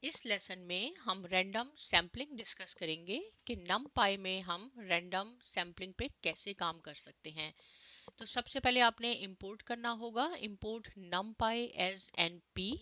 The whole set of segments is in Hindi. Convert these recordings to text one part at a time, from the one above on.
इस लेसन में हम रैंडम सैम्पलिंग डिस्कस करेंगे कि numpy में हम रैंडम सैम्पलिंग पे कैसे काम कर सकते हैं। तो सबसे पहले आपने इंपोर्ट करना होगा, इंपोर्ट numpy एज np,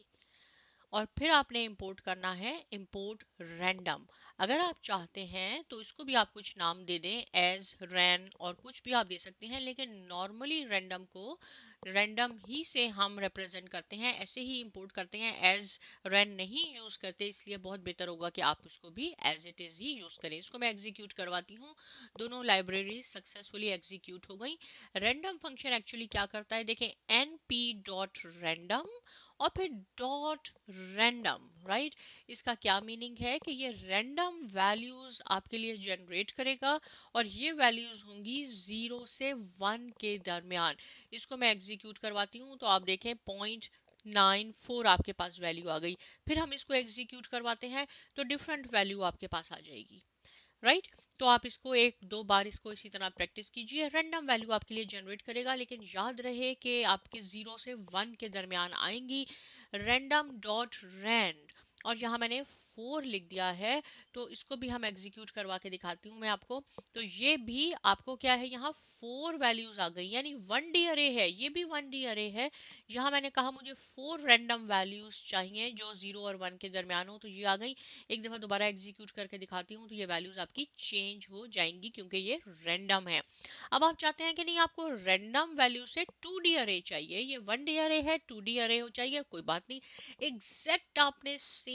और फिर आपने इंपोर्ट करना है इंपोर्ट रैंडम। अगर आप चाहते हैं तो इसको भी आप कुछ नाम दे दें एज रैन और कुछ भी आप दे सकते हैं, लेकिन नॉर्मली रैंडम को रैंडम ही से हम रिप्रेजेंट करते हैं, ऐसे ही इंपोर्ट करते हैं, एज रैन नहीं यूज करते। इसलिए बहुत बेहतर होगा कि आप उसको भी एज इट इज ही यूज करें। इसको मैं एग्जीक्यूट करवाती हूँ। दोनों लाइब्रेरी सक्सेसफुली एग्जीक्यूट हो गई। रैंडम फंक्शन एक्चुअली क्या करता है, देखें, np.random और फिर डॉट रैंडम, राइट। इसका क्या मीनिंग है कि ये रैंडम वैल्यूज आपके लिए जनरेट करेगा और ये वैल्यूज होंगी 0 से 1 के दरमियान। इसको मैं एग्जीक्यूट करवाती हूँ तो आप देखें 0.94 आपके पास वैल्यू आ गई। फिर हम इसको एग्जीक्यूट करवाते हैं तो डिफरेंट वैल्यू आपके पास आ जाएगी, राइट। तो आप इसको एक दो बार इसको इसी तरह प्रैक्टिस कीजिए। रैंडम वैल्यू आपके लिए जनरेट करेगा, लेकिन याद रहे कि आपके 0 से 1 के दरमियान आएंगी। रैंडम डॉट रैंड, और यहाँ मैंने 4 लिख दिया है, तो इसको भी हम एग्जीक्यूट करवा के दिखाती हूँ मैं आपको। तो ये भी आपको क्या है, यहाँ 4 वैल्यूज आ गई, यानी 1D अरे है, ये भी 1D अरे है। यहाँ मैंने कहा मुझे 4 रैंडम वैल्यूज चाहिए जो 0 और 1 के दरमियान हो, तो ये आ गई। एक दफा दोबारा एग्जीक्यूट करके दिखाती हूँ तो ये वैल्यूज आपकी चेंज हो जाएंगी क्योंकि ये रैंडम है। अब आप चाहते हैं कि नहीं, आपको रैंडम वैल्यू से 2D अरे चाहिए, ये 1D अरे है, 2D अरे हो चाहिए, कोई बात नहीं। एग्जैक्ट आपने सेम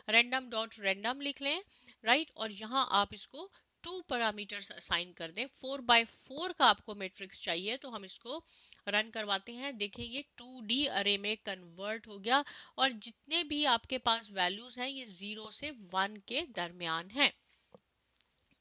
रैंडम डॉट रैंडम लिख लें, राइट, और यहाँ आप इसको 2 पैरामीटर्स असाइन कर दें। 4x4 का आपको मैट्रिक्स चाहिए, तो हम इसको रन करवाते हैं। देखिए ये 2D अरे में कन्वर्ट हो गया और जितने भी आपके पास वैल्यूज हैं ये 0 से 1 के दरमियान हैं।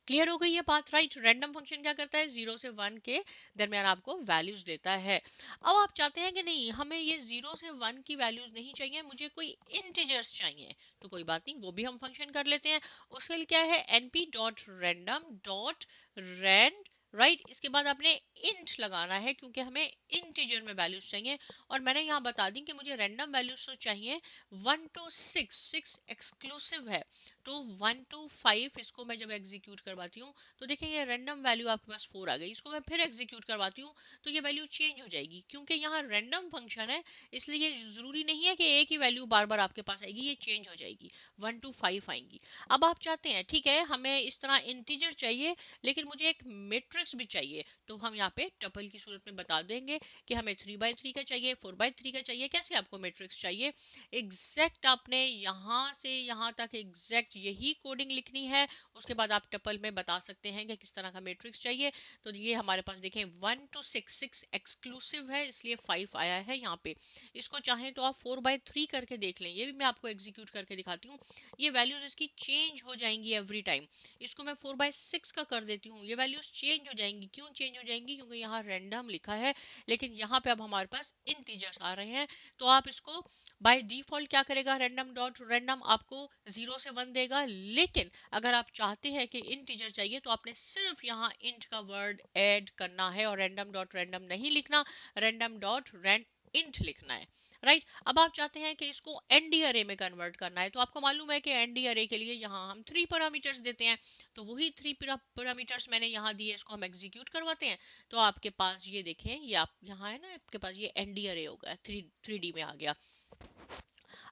क्लियर हो गई ये बात, राइट। रैंडम फंक्शन क्या करता है, 0 से 1 के दरमियान आपको वैल्यूज देता है। अब आप चाहते हैं कि नहीं, हमें ये 0 से 1 की वैल्यूज नहीं चाहिए, मुझे कोई इंटीजर्स चाहिए, तो कोई बात नहीं, वो भी हम फंक्शन कर लेते हैं। उसके लिए क्या है, np.random.rand, राइट। इसके बाद आपने इंट लगाना है क्योंकि हमें इंटीजर में वैल्यूज चाहिए, और मैंने यहाँ बता दी कि मुझे रैंडम वैल्यूज तो चाहिए 1 to 6, 6 एक्सक्लूसिव है, तो 1 to 5 इसको मैं जब एग्जीक्यूट करवाती हूँ तो देखिए ये रैंडम वैल्यू आपके पास 4 आ गई। इसको मैं फिर एग्जीक्यूट करवाती हूँ तो ये वैल्यू चेंज हो जाएगी, क्योंकि यहाँ रैंडम फंक्शन है, इसलिए जरूरी नहीं है कि एक ही वैल्यू बार बार आपके पास आएगी, ये चेंज हो जाएगी, 1 to 5 आएंगी। अब आप चाहते हैं, ठीक है, हमें इस तरह इंटीजर चाहिए लेकिन मुझे एक मैट्रिक्स भी चाहिए, तो हम यहाँ पे टपल की सूरत में बता देंगे कि हमें 3x3 का चाहिए, 4x3 का चाहिए, कैसे आपको मैट्रिक्स चाहिए। एग्जैक्ट आपने यहाँ से यहाँ तक एग्जैक्ट यही कोडिंग लिखनी है। उसके बाद आप टपल में बता सकते हैं कि किस तरह का मैट्रिक्स चाहिए। तो ये हमारे पास देखें 1 to 6, 6 एक्सक्लूसिव है, इसलिए 5 आया है यहाँ पे। इसको चाहें तो आप 4x3 करके देख लें, ये भी मैं आपको एग्जीक्यूट करके दिखाती हूँ। ये वैल्यूज इसकी चेंज हो जाएंगी एवरी टाइम। इसको मैं 4x6 का कर देती हूँ, ये वैल्यूज चेंज हो जाएंगी। क्यों चेंज हो जाएंगी, क्योंकि यहाँ रैंडम लिखा है लेकिन यहाँ पे अब हमारे पास इंटीजर्स आ रहे हैं। तो आप इसको बाय डिफॉल्ट क्या करेगा, रैंडम डॉट रैंडम आपको 0 से 1 देगा, लेकिन अगर आप चाहते हैं कि इंटीजर चाहिए तो आपने सिर्फ यहाँ इंट का वर्ड ऐड करना है और रैंडम डॉट रैंडम नहीं लिखना, रैंडम डॉट रैंड इंट लिखना है, राइट। अब आप चाहते हैं कि इसको एनडी अरे में कन्वर्ट करना है, तो आपको मालूम है कि एनडी अरे के लिए यहाँ हम 3 पैरामीटर्स देते हैं, तो वही 3 पैरामीटर्स मैंने यहाँ दिए, इसको हम एग्जीक्यूट करवाते हैं। तो आपके पास ये देखें, ये आप यहाँ है ना, आपके पास ये एनडी अरे हो गया, 3D में आ गया।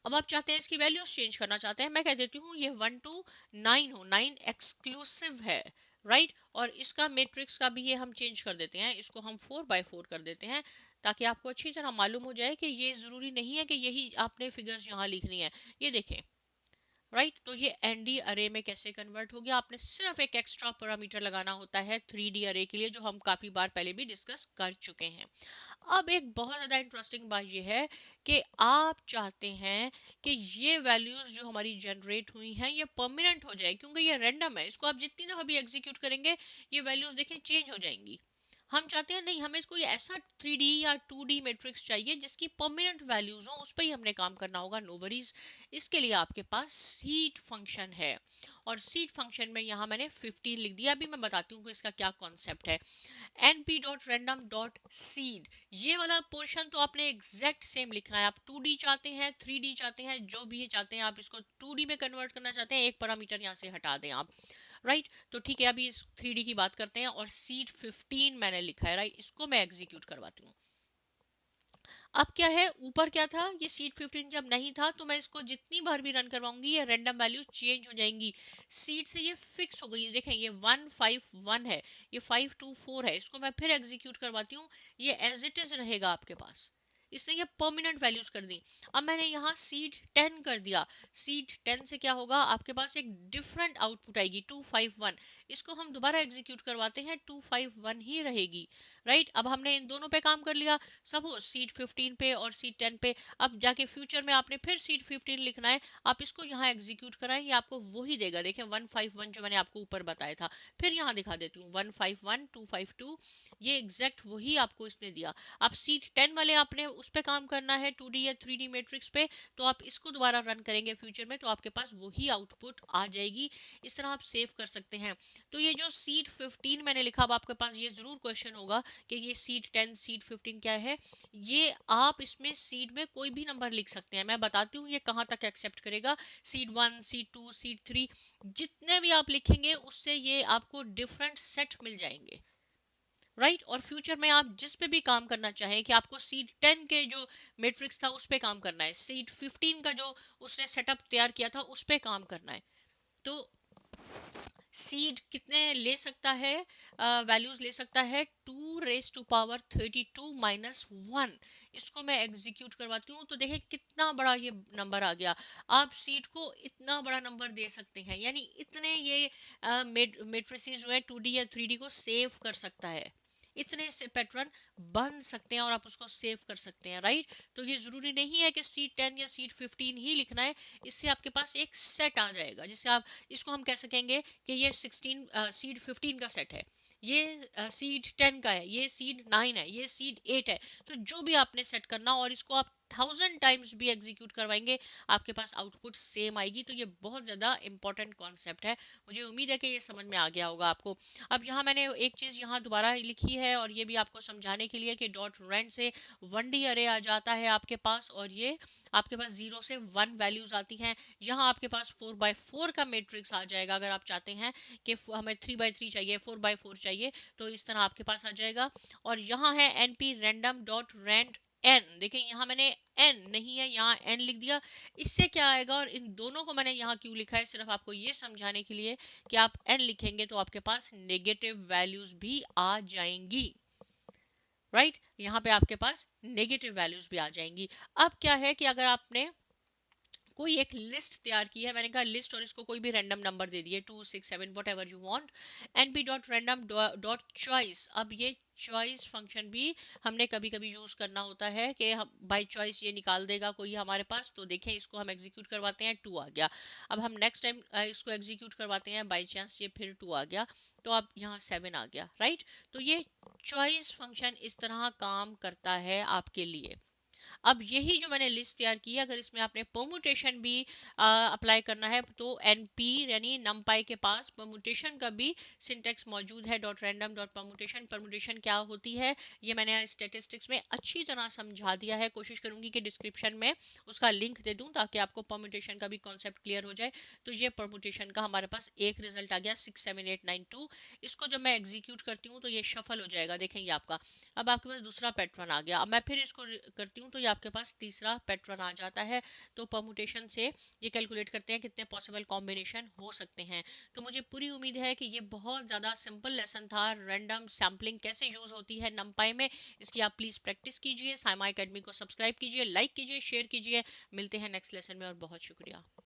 अब आप चाहते हैं इसकी वैल्यूज चेंज करना चाहते हैं, मैं कह देती हूँ ये 1 to 9 हो, 9 एक्सक्लूसिव है, राइट। और इसका मैट्रिक्स का भी ये हम चेंज कर देते हैं, इसको हम 4x4 कर देते हैं, ताकि आपको अच्छी तरह मालूम हो जाए कि ये जरूरी नहीं है कि यही आपने फिगर्स यहाँ लिखनी है। ये देखें, राइट। तो ये एनडी अरे में कैसे कन्वर्ट हो गया, आपने सिर्फ एक एक्स्ट्रा पैरामीटर लगाना होता है 3D अरे के लिए, जो हम काफी बार पहले भी डिस्कस कर चुके हैं। अब एक बहुत ज़्यादा इंटरेस्टिंग बात यह है कि आप चाहते हैं कि ये वैल्यूज जो हमारी जनरेट हुई हैं ये परमानेंट हो जाए, क्योंकि ये रैंडम है, इसको आप जितनी दफ़ा भी एग्जीक्यूट करेंगे ये वैल्यूज देखें चेंज हो जाएंगी। हम चाहते हैं नहीं, हमें कोई ऐसा 3D या 2D मैट्रिक्स चाहिए जिसकी परमानेंट वैल्यूज हो, उस पर ही हमने काम करना होगा, नो वरीज। इसके लिए आपके पास सीट फंक्शन है, और सीड फंक्शन में यहाँ मैंने 15 लिख दिया। अभी मैं बताती हूँ कि इसका क्या कॉन्सेप्ट है। np.random.seed, ये वाला पोर्शन तो आपने एग्जैक्ट सेम लिखना है। आप 2D चाहते हैं, 3D चाहते हैं, जो भी ये चाहते हैं, आप इसको 2D में कन्वर्ट करना चाहते हैं, एक पैरामीटर यहाँ से हटा दें आप, राइट। तो ठीक है, अभी इस 3D की बात करते हैं। और सीड 15 मैंने लिखा है, राइट। इसको मैं एग्जीक्यूट करवाती हूँ। अब क्या है, ऊपर क्या था, ये सीट 15 जब नहीं था, तो मैं इसको जितनी बार भी रन करवाऊंगी ये रैंडम वैल्यू चेंज हो जाएंगी। सीट से ये फिक्स हो गई, देखें ये 151 है, ये 524 है। इसको मैं फिर एग्जीक्यूट करवाती हूँ, ये एज इट इज रहेगा आपके पास। इसने ये परमानेंट वैल्यूज कर दी। अब मैंने यहाँ सीट 10 कर दिया। सीट 10 से क्या होगा, आपके पास एक डिफरेंट आउटपुट आएगी 251। इसको हम दोबारा एग्जीक्यूट करवाते हैं, 251 ही रहेगी, राइट। अब हमने इन दोनों पे काम कर लिया, सपोज सीट 15 पे और सीट 10 पे। अब जाके फ्यूचर में आपने फिर सीट 15 लिखना है, आप इसको यहाँ एग्जीक्यूट कराएं, ये आपको वही देगा। देखें 151 जो मैंने आपको ऊपर बताया था। फिर यहाँ दिखा देती हूँ 151 252, ये एग्जैक्ट वही आपको इसने दिया। अब सीट 10 वाले आपने उस पे काम करना है 2D या 3D मैट्रिक्स पे, तो आप इसको दोबारा रन करेंगे फ्यूचर में, तो आपके पास वही आउटपुट आ जाएगी। इस तरह आप सेव कर सकते हैं। तो ये जो सीट 15 मैंने लिखा, अब आपके पास ये जरूर क्वेश्चन होगा कि ये सीट 10 सीट 15 क्या है। ये आप इसमें सीड में कोई भी नंबर लिख सकते हैं। मैं बताती हूँ ये कहाँ तक एक्सेप्ट करेगा। सीड 1 सीड 2 सीड 3, जितने भी आप लिखेंगे उससे ये आपको डिफरेंट सेट मिल जाएंगे, राइट। और फ्यूचर में आप जिस पे भी काम करना चाहें, कि आपको सीड 10 के जो मैट्रिक्स था उस पे काम करना है, सीड 15 का जो उसने सेटअप तैयार किया था उस पे काम करना है, तो सीड कितने ले सकता है, वैल्यूज ले सकता है 2 raised to power 32 माइनस 1। इसको मैं एग्जीक्यूट करवाती हूँ, तो देखें कितना बड़ा ये नंबर आ गया। आप सीड को इतना बड़ा नंबर दे सकते हैं, यानी इतने ये मेट्रिसेस जो है 2D या 3D को सेव कर सकता है। इतने से पैटर्न बन सकते हैं और आप उसको सेव कर सकते हैं, राइट। तो ये जरूरी नहीं है कि सीट 10 या सीट 15 ही लिखना है। इससे आपके पास एक सेट आ जाएगा, जिससे आप इसको हम कह सकेंगे कि ये 16 सीड 15 का सेट है, ये सीड 10 का है, ये सीड 9 है, ये सीड 8 है। तो जो भी आपने सेट करना, और इसको आप 1000 टाइम्स भी एग्जीक्यूट करवाएंगे, आपके पास आउटपुट सेम आएगी। तो ये बहुत ज्यादा इंपॉर्टेंट कॉन्सेप्ट है। मुझे उम्मीद है कि ये समझ में आ गया होगा आपको। अब यहाँ मैंने एक चीज यहाँ दोबारा लिखी है, और ये भी आपको समझाने के लिए कि डॉट रेंड से 1D अरे आ जाता है आपके पास, और ये आपके पास 0 से 1 वैल्यूज आती हैं। यहाँ आपके पास 4x4 का मैट्रिक्स आ जाएगा। अगर आप चाहते हैं कि हमें 3x3 चाहिए, 4x4 चाहिए, तो इस तरह आपके पास आ जाएगा। और यहाँ है np random dot rand n। देखिए यहाँ मैंने n नहीं है, यहाँ n लिख दिया। इससे क्या आएगा, और इन दोनों को मैंने यहाँ क्यों लिखा है, सिर्फ आपको ये समझाने के लिए कि आप n लिखेंगे तो आपके पास नेगेटिव वैल्यूज भी आ जाएंगी, राइट। यहाँ पे आपके पास नेगेटिव वैल्यूज भी आ जाएंगी। अब क्या है कि अगर आपने कोई एक लिस्ट तैयार की है, मैंने कहा लिस्ट, और इसको कोई भी रैंडम नंबर दे दिए 2 6 7 what ever you want, np.random.choice। अब ये चॉइस फंक्शन भी हमने कभी कभी यूज करना होता है कि बाय चॉइस ये निकाल देगा कोई हमारे पास। तो देखें इसको हम एग्जीक्यूट करवाते हैं, 2 आ गया। अब हम नेक्स्ट टाइम इसको एग्जीक्यूट करवाते हैं, बाय चांस ये फिर 2 आ गया, तो अब यहाँ 7 आ गया, राइट। तो ये चॉइस फंक्शन इस तरह काम करता है आपके लिए। अब यही जो मैंने लिस्ट तैयार की है, अगर इसमें आपने परमुटेशन भी अप्लाई करना है, तो np यानी numpy के पास परमुटेशन का भी सिंटेक्स मौजूद है, dot random dot permutation. Permutation क्या होती है ये मैंने स्टेटिस्टिक्स में अच्छी तरह समझा दिया है। कोशिश करूंगी कि डिस्क्रिप्शन में उसका लिंक दे दूं, ताकि आपको परमुटेशन का भी कॉन्सेप्ट क्लियर हो जाए। तो ये परमुटेशन का हमारे पास एक रिजल्ट आ गया 67892। इसको जब मैं एग्जीक्यूट करती हूँ तो ये शफल हो जाएगा, देखेंगे आपका। अब आपके पास दूसरा पैटर्न आ गया। अब मैं फिर इसको करती हूँ, तो ये आपके पास तीसरा पैटर्न आ जाता है। तो परमुटेशन से ये कैलकुलेट करते हैं कितने पॉसिबल कॉम्बिनेशन हो सकते हैं। तो मुझे पूरी उम्मीद है कि ये बहुत ज़्यादा सिंपल लेसन था, रैंडम सैम्पलिंग कैसे यूज होती है नंपाई में। इसकी आप प्लीज़ प्रैक्टिस कीजिए। साइमा एकेडमी को सब्सक्राइब कीजिए, लाइक कीजिए, शेयर कीजिए। मिलते हैं नेक्स्ट लेसन में, और बहुत शुक्रिया।